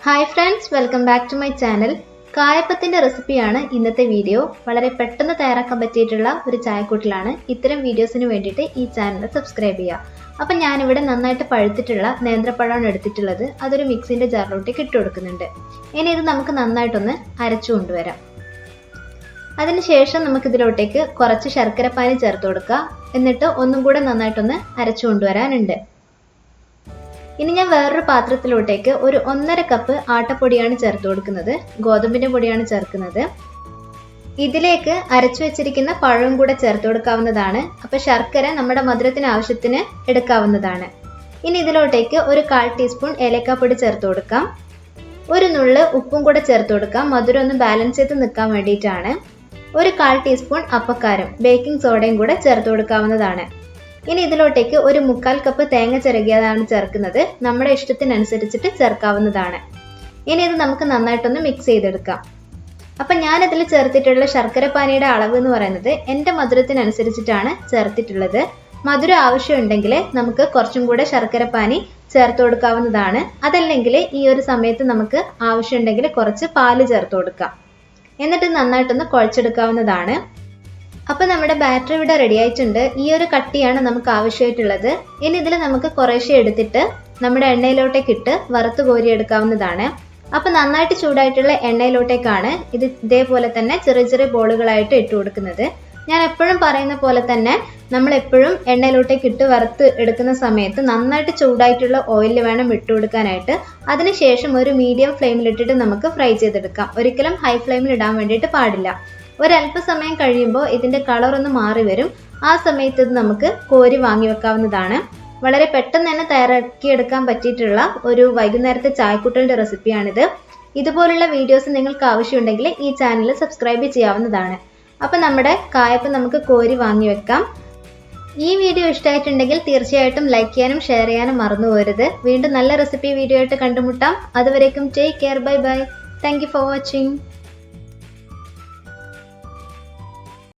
Hi friends, welcome back to my channel. കായപ്പത്തിന്റെ റെസിപ്പിയാണ് ഇന്നത്തെ video. വളരെ പെട്ടെന്ന് തയ്യാറാക്കാൻ പറ്റിയിട്ടുള്ള ഒരു ചായക്കൂട്ടിലാണ്. ഇത്തരം വീഡിയോസിന് വേണ്ടിയിട്ട് ഈ ചാനൽ സബ്സ്ക്രൈബ് ചെയ്യുക. അപ്പോൾ ഞാൻ ഇവിടെ നന്നായിട്ട് പഴുത്തിട്ടുള്ള നേന്ത്രപ്പഴമാണ് എടുത്തിട്ടുള്ളത്. അതൊരു മിക്സിന്റെ ജാറിലോട്ടേക്ക് ഇട്ട് കൊടുക്കുന്നുണ്ട്. ഇനി ഇത് നമുക്ക് നന്നായിട്ടൊന്ന് അരച്ചു കൊണ്ടുവരാം. അതിനുശേഷം നമുക്ക് ഇതിലോട്ടേക്ക് കുറച്ച് ശർക്കര പാനി ചേർത്ത് കൊടുക്കുക. എന്നിട്ട് ഒന്നും കൂടെ നന്നായിട്ടൊന്ന് അരച്ചു കൊണ്ടുവരാനുണ്ട്. ഇനി ഞാൻ വേറൊരു പാത്രത്തിലോട്ടേക്ക് ഒരു 1.5 കപ്പ് ആട്ടപ്പൊടിയാണ് ചേർത്ത് കൊടുക്കുന്നത്. ഗോതമ്പിന്റെ പൊടിയാണ് ചേർക്കുന്നത്. ഇതിലേക്ക് അരച്ചു വെച്ചിരിക്കുന്ന പഴവും കൂടെ ചേർത്ത് കൊടുക്കാവുന്നതാണ്. അപ്പോൾ ശർക്കര നമ്മുടെ മധുരത്തിന് ആവശ്യത്തിന് എടുക്കാവുന്നതാണ്. ഇനി ഇതിലോട്ടേക്ക് ഒരു 1/4 ടീസ്പൂൺ ഏലക്കാപ്പൊടി ചേർത്ത് കൊടുക്കാം. ഒരു നുള്ള് ഉപ്പും കൂടെ ചേർത്ത് കൊടുക്കാം. മധുരം ഒന്ന് ബാലൻസ് ചെയ്ത് നിൽക്കാൻ വേണ്ടിയിട്ടാണ്. ഒരു 1/4 ടീസ്പൂൺ അപ്പക്കാരം ബേക്കിംഗ് സോഡയും കൂടെ ചേർത്ത് കൊടുക്കാവുന്നതാണ്. ഇനി ഇതിലോട്ടേക്ക് ഒരു 1/4 കപ്പ് തേങ്ങ ചിരകിയതാണ് ചേർക്കുന്നത്. നമ്മുടെ ഇഷ്ടത്തിനനുസരിച്ചിട്ട് ചേർക്കാവുന്നതാണ്. ഇനി ഇത് നമുക്ക് നന്നായിട്ടൊന്ന് മിക്സ് ചെയ്തെടുക്കാം. അപ്പം ഞാനിതിൽ ചേർത്തിട്ടുള്ള ശർക്കര പാനിയുടെ അളവ് എന്ന് പറയുന്നത് എൻ്റെ മധുരത്തിനനുസരിച്ചിട്ടാണ് ചേർത്തിട്ടുള്ളത്. മധുരം ആവശ്യമുണ്ടെങ്കിൽ നമുക്ക് കുറച്ചും കൂടെ ശർക്കര പാനി ചേർത്ത് കൊടുക്കാവുന്നതാണ്. അതല്ലെങ്കിൽ ഈ ഒരു സമയത്ത് നമുക്ക് ആവശ്യമുണ്ടെങ്കിൽ കുറച്ച് പാല് ചേർത്ത് കൊടുക്കാം. എന്നിട്ട് നന്നായിട്ടൊന്ന് കുഴച്ചെടുക്കാവുന്നതാണ്. അപ്പോൾ നമ്മുടെ ബാറ്റർ ഇവിടെ റെഡി ആയിട്ടുണ്ട്. ഈ ഒരു കട്ടിയാണ് നമുക്ക് ആവശ്യമായിട്ടുള്ളത്. ഇനി ഇതിൽ നമുക്ക് കുറേശ്ശെ എടുത്തിട്ട് നമ്മുടെ എണ്ണയിലോട്ടേക്ക് ഇട്ട് വറുത്ത് കോരിയെടുക്കാവുന്നതാണ്. അപ്പോൾ നന്നായിട്ട് ചൂടായിട്ടുള്ള എണ്ണയിലോട്ടേക്കാണ് ഇത് ഇതേപോലെ തന്നെ ചെറിയ ചെറിയ ബോളുകളായിട്ട് ഇട്ട് കൊടുക്കുന്നത്. ഞാൻ എപ്പോഴും പറയുന്ന പോലെ തന്നെ നമ്മൾ എപ്പോഴും എണ്ണയിലോട്ടേക്ക് ഇട്ട് വറുത്ത് എടുക്കുന്ന സമയത്ത് നന്നായിട്ട് ചൂടായിട്ടുള്ള ഓയിലിൽ വേണം ഇട്ട് കൊടുക്കാനായിട്ട്. അതിനുശേഷം ഒരു മീഡിയം ഫ്ലെയിമിലിട്ടിട്ട് നമുക്ക് ഫ്രൈ ചെയ്തെടുക്കാം. ഒരിക്കലും ഹൈ ഫ്ലെയിമിൽ ഇടാൻ വേണ്ടിയിട്ട് പാടില്ല. ഒരല്പസമയം കഴിയുമ്പോൾ ഇതിൻ്റെ കളർ ഒന്ന് മാറി വരും. ആ സമയത്ത് ഇത് നമുക്ക് കോരി വാങ്ങി വെക്കാവുന്നതാണ്. വളരെ പെട്ടെന്ന് തന്നെ തയ്യാറാക്കിയെടുക്കാൻ പറ്റിയിട്ടുള്ള ഒരു വൈകുന്നേരത്തെ ചായക്കൂട്ടലിൻ്റെ റെസിപ്പിയാണിത്. ഇതുപോലുള്ള വീഡിയോസ് നിങ്ങൾക്ക് ആവശ്യമുണ്ടെങ്കിൽ ഈ ചാനൽ സബ്സ്ക്രൈബ് ചെയ്യാവുന്നതാണ്. അപ്പം നമ്മുടെ കായപ്പം നമുക്ക് കോരി വാങ്ങി വെക്കാം. ഈ വീഡിയോ ഇഷ്ടമായിട്ടുണ്ടെങ്കിൽ തീർച്ചയായിട്ടും ലൈക്ക് ചെയ്യാനും ഷെയർ ചെയ്യാനും മറന്നു പോകരുത്. വീണ്ടും നല്ല റെസിപ്പി വീഡിയോ ആയിട്ട് കണ്ടുമുട്ടാം. അതുവരേക്കും take care. Bye bye. Thank you for watching.